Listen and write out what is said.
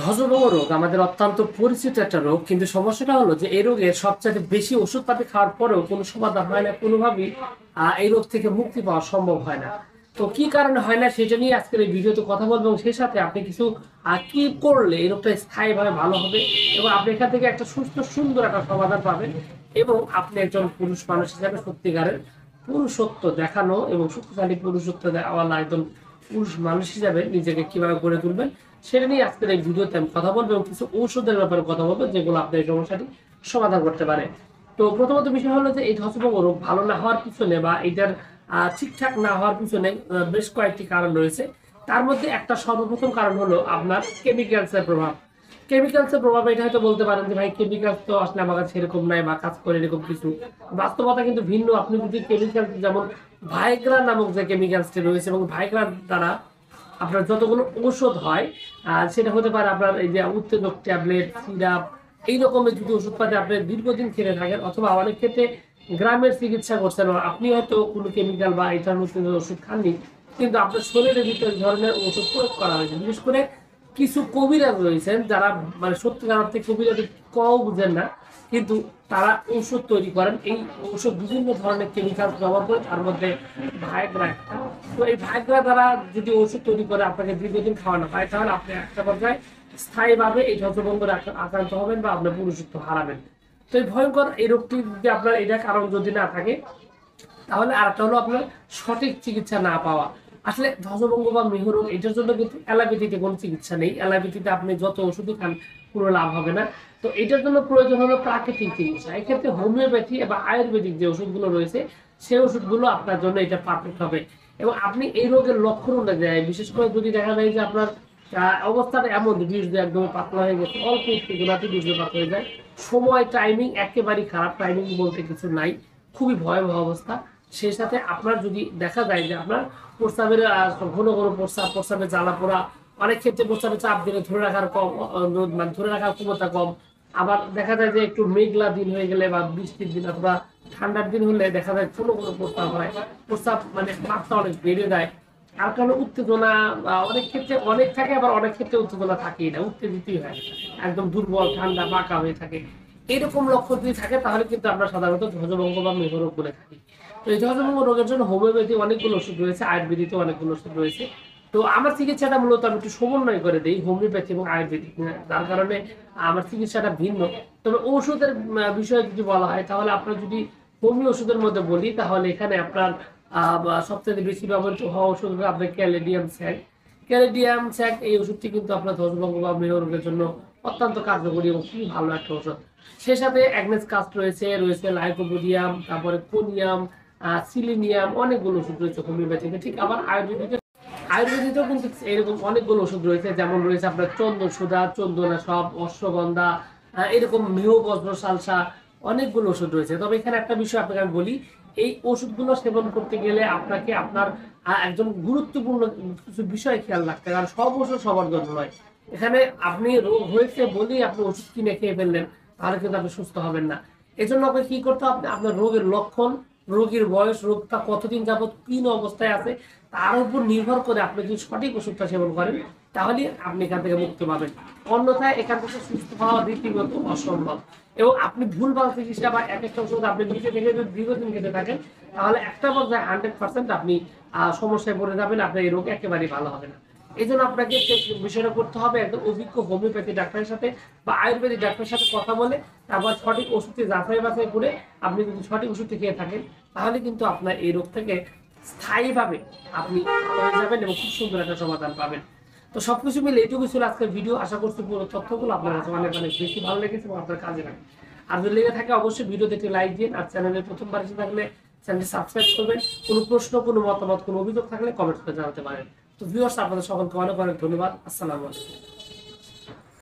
ধ্বজভঙ্গ রোগ আমাদের অত্যন্ত পরিচিত একটা রোগ, কিন্তু সমস্যাটা হলো যে এই রোগের সবচেয়ে বেশি ওষুধপাতি খাওয়ার পরেও কোনো সমাধান হয় না, কোনোভাবেই এই রোগ থেকে মুক্তি পাওয়া সম্ভব হয় না। তো কি কারণে হয় না সেটা নিয়ে আজকের এই ভিডিওতে কথা বলবো, এবং সেই সাথে আপনি কিছু কি করলে এই রোগটা স্থায়ীভাবে ভালো হবে এবং আপনি এখান থেকে একটা সুস্থ সুন্দর একটা সমাধান পাবেন, এবং আপনি একজন পুরুষ মানুষ হিসাবে সত্যিকারের পুরুষত্ব দেখানো এবং শক্তিশালী পুরুষত্ব দেওয়ালা একজন পুরুষ মানুষ হিসাবে নিজেকে কিভাবে গড়ে তুলবেন সেটা নিয়ে আজকের এই ভিডিওতে আমি কথা বলবো, এবং কিছু ঔষধের ব্যাপারে কথা বলবো যেগুলো আপনার এই সমস্যাটি সমাধান করতে পারে। তো প্রথমত বিষয় হলো যে এই ধ্বজভঙ্গ রোগ ভালো না হওয়ার পিছনে বা এটার ঠিকঠাক না হওয়ার পিছনে বেশ কয়েকটি কারণ রয়েছে। তার মধ্যে একটা সর্বপ্রথম কারণ হলো আপনার কেমিক্যালসের প্রভাব। কেমিক্যালসের প্রভাব, এটা হয়তো বলতে পারেন যে ভাই কেমিক্যালস তো আসলে আমার কাছে এরকম নাই বা কাজ করে এরকম কিছু, বাস্তবতা কিন্তু ভিন্ন। আপনি যদি কেমিক্যাল যেমন ভাইগ্রা নামক যে কেমিক্যালসটি রয়েছে, এবং ভাইগ্রার দ্বারা আপনার যতগুলো ঔষধ হয় সেটা হতে পারে আপনার এই যে উত্তেজক ট্যাবলেট, সিরাপ, এই রকমের যদি ওষুধপাতি আপনি দীর্ঘদিন খেতে থাকেন, অথবা অনেক ক্ষেত্রে গ্রামের চিকিৎসা করছেন, আপনি হয়তো কোনো কেমিক্যাল বা এই ধরনের ওষুধ খাননি, কিন্তু আপনার শরীরের ভিতরে ধরনের ওষুধ প্রয়োগ করা হয়েছে। বিশেষ করে কিছু কবিরাজ রয়েছেন যারা মানে সত্যিকার অর্থে কবিরাজ কও বুঝেন না, কিন্তু তারা ঔষধ তৈরি করেন। এই ঔষধ বিভিন্ন ধরনের কেমিক্যাল ব্যবহার করে, তার মধ্যে ভাইগ্রা একটা। তো এই ভাইগ্রা দ্বারা যদি ওষুধ তৈরি করে আপনাকে দীর্ঘদিন খাওয়ানো হয়, তাহলে আপনি একটা পর্যায়ে স্থায়ীভাবে এই ধ্বজভঙ্গের আক্রান্ত হবেন বা আপনার পুরুষত্ব হারাবেন। তো এই ভয়ঙ্কর এই রোগটি যদি আপনার এটা কারণ যদি না থাকে, তাহলে আরেকটা হলো আপনার সঠিক চিকিৎসা না পাওয়া। আসলে ধ্বজভঙ্গ বা মেহরোগ এটার জন্য কিন্তু অ্যালোপ্যাথিতে কোনো চিকিৎসা নেই। অ্যালোপ্যাথিতে আপনি যত ওষুধই খান কোনো লাভ হবে না। তো এটার জন্য প্রয়োজন হলো প্রাকৃতিক চিকিৎসা। এক্ষেত্রে হোমিওপ্যাথি বা আয়ুর্বেদিক যে ওষুধগুলো রয়েছে সেই ওষুধগুলো আপনার জন্য এটা পারফেক্ট হবে। এবং আপনি এই রোগের লক্ষণ অনুযায়ী, বিশেষ করে যদি দেখা যায় যে আপনার অবস্থাটা এমন বীজ দিয়ে একদম পাতলা হয়ে গেছে, অল্প উত্তেজনাতে বীজ পাতলা হয়ে যায়, সময় টাইমিং একেবারেই খারাপ, টাইমিং বলতে কিছু নাই, খুবই ভয়াবহ অবস্থা। সেই সাথে আপনার যদি দেখা যায় যে আপনার প্রস্রাবের ঘন ঘন প্রস্রাবের জ্বালা পোড়া, অনেক ক্ষেত্রে প্রস্রাবের চাপ দিলে ধরে রাখার কম মানে ধরে রাখার ক্ষমতা কম। আবার দেখা যায় যে একটু মেঘলা দিন হয়ে গেলে বা বৃষ্টির দিন অথবা ঠান্ডার দিন হলে দেখা যায় কোনো কোনো প্রস্রাব হয়, প্রস্রাব মানে মাত্রা অনেক বেড়ে যায়। আর কারণে উত্তেজনা অনেক ক্ষেত্রে অনেক থাকে, আবার অনেক ক্ষেত্রে উত্তেজনা থাকেই না, উত্তেজিতই হয়, একদম দুর্বল ঠান্ডা বাঁকা হয়ে থাকে। এরকম লক্ষণ যদি থাকে তাহলে কিন্তু আমরা সাধারণত ধ্বজভঙ্গ বা মেহরোগ বলে থাকি। তো এই ধ্বজভঙ্গ রোগের জন্য হোমিওপ্যাথি অনেকগুলো ওষুধ রয়েছে, আয়ুর্বেদিতে অনেকগুলো ওষুধ রয়েছে। তো আমার চিকিৎসাটা মূলত আমি একটু সমন্বয় করে দিই হোমিওপ্যাথি এবং আয়ুর্বেদিক, যার কারণে আমার চিকিৎসাটা ভিন্ন। তবে ওষুধের বিষয়ে যদি বলা হয়, তাহলে আপনার যদি হোমিও ওষুধের মধ্যে বলি, তাহলে এখানে আপনার সবচেয়ে বেশি ব্যবহৃত হওয়া ওষুধ হলো আপনার ক্যালেডিয়াম স্যাক। ক্যালেডিয়াম স্যাক এই ওষুধটি কিন্তু আপনার ধ্বজভঙ্গ বা মেহরোগের জন্য অত্যন্ত কার্যকরী এবং খুবই ভালো একটা ওষুধ। সেই সাথে অ্যাগনেস কাস্ট রয়েছে, লাইকোপোডিয়াম, তারপরে কোনিয়াম, সিলিনিয়াম, অনেকগুলো ওষুধ রয়েছে হোমিওপ্যাথিতে। ঠিক আবার আয়ুর্বেদিতেও কিন্তু এরকম অনেকগুলো ওষুধ রয়েছে, যেমন রয়েছে আপনার চন্দন সুধা, চন্দনা সব, অশ্বগন্ধা, এরকম মেহ বজ্র সালসা, অনেকগুলো ওষুধ রয়েছে। তবে এখানে একটা বিষয় আপনাকে আমি বলি, এই ওষুধগুলো সেবন করতে গেলে আপনাকে আপনার একজন গুরুত্বপূর্ণ কিছু বিষয় খেয়াল রাখতে হবে, কারণ সব ওষুধ সবার জন্য নয়। এখানে আপনি রোগ হয়েছে বলেই আপনি ওষুধ কিনে খেয়ে ফেললেন, তাহলে কিন্তু আপনি সুস্থ হবেন না। এজন্য আপনাকে কি করতে হবে, আপনার রোগের লক্ষণ, রোগীর বয়স, রোগটা কতদিন যাবত কি অবস্থায় আছে, তার উপর নির্ভর করে আপনি যদি সঠিক ওষুধটা সেবন করেন, তাহলে আপনি এখান থেকে মুক্তি পাবেন। অন্যথায় এখান থেকে সুস্থ হওয়া রীতিগত অসম্ভব। এবং আপনি ভুলভাল চিকিৎসা বা এক একটা ওষুধ আপনি নিজে থেকে যদি দীর্ঘদিন খেতে থাকেন, তাহলে একটা পর্যায়ে 100% আপনি সমস্যায় পড়ে যাবেন, আপনার এই রোগ একেবারেই ভালো হবে না। এই জন্য আপনাকে বিষয়টা করতে হবে একদম অভিজ্ঞ হোমিওপ্যাথি ডাক্তারের সাথে বা আয়ুর্বেদিক ডাক্তারের সাথে কথা বলে, তারপর সঠিক ওষুধটি যাচাই বাছাই করে আপনি যদি সঠিক ওষুধটি খেয়ে থাকেন, তাহলে কিন্তু আপনার এই রোগ থেকে স্থায়ীভাবে আপনি ভালো হয়ে যাবেন এবং খুব সুন্দর একটা সমাধান পাবেন। তো সবকিছু মিলে এইটুকু ছিল আজকের ভিডিও। আশা করছি পুরো তথ্যগুলো আপনার কাছে অনেক অনেক বেশি ভালো লেগেছে এবং আপনার কাজে লাগে। আর যদি লেগে থাকে অবশ্যই ভিডিওতে একটি লাইক দিন, আর চ্যানেলে প্রথমবার এসে থাকলে চ্যানেলটি সাবস্ক্রাইব করবেন। কোনো প্রশ্ন, কোনো মতামত, কোনো অভিযোগ থাকলে কমেন্ট করে জানাতে পারেন। তো ভিউয়ার্স, আপনাদের সকলকে অনেক অনেক ধন্যবাদ। আসসালামু আলাইকুম।